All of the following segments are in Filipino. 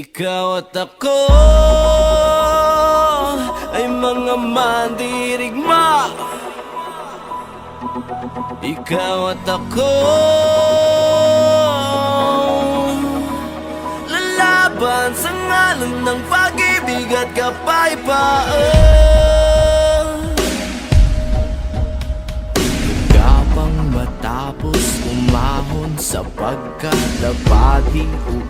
Ikaw at ako ay mga mandirigma. Ikaw at ako lalaban sa ngalan ng pag-ibig at kapayapaan. Gapang matapos umahon sapagkat dapat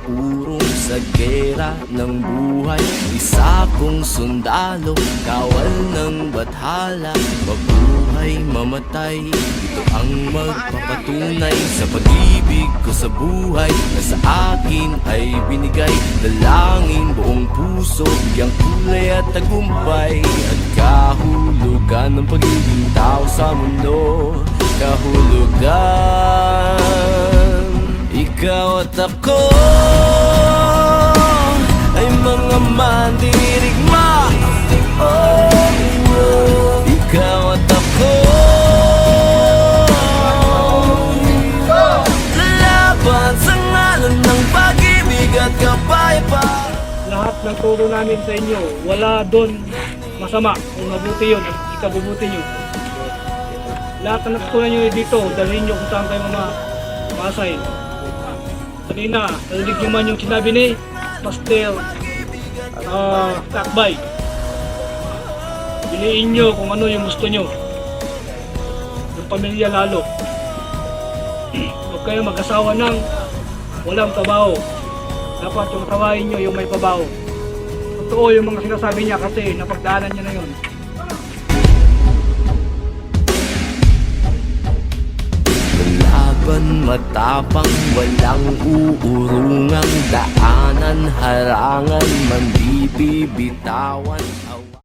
uurong sa gera ng buhay. Isa kong sundalo, kawal ng bathala, mabuhay, mamatay. Ito ang magpapatunay sa pag-ibig ko sa buhay na sa akin ay binigay. Dalangin buong puso, biyang kulay at tagumpay at kahulugan ng pagiging tao sa mundo. Kahulugan. Ikaw at ako ay mga mandirigma. Oh, ikaw at ako lalaban sa ngalan ng pag-ibig at kapayapaan. Lahat ng turo namin sa inyo, wala doon masama. Kung mabuti yun, ikabubuti nyo. Lahat ng natutunan nyo dito, dalhin nyo kung saan kayo masay. Kanina, narinig nyo man yung sinabi ni Pastel Takbay. Piliin nyo kung ano yung gusto nyo. Yung pamilya lalo. Huwag kayo mag-asawa ng walang trabaho. Dapat yung tawain nyo yung may trabaho. Totoo yung mga sinasabi niya kasi napagdaanan niya na yun. Laban matapang, walang uurungang daanan, harangan, man di bibitawan.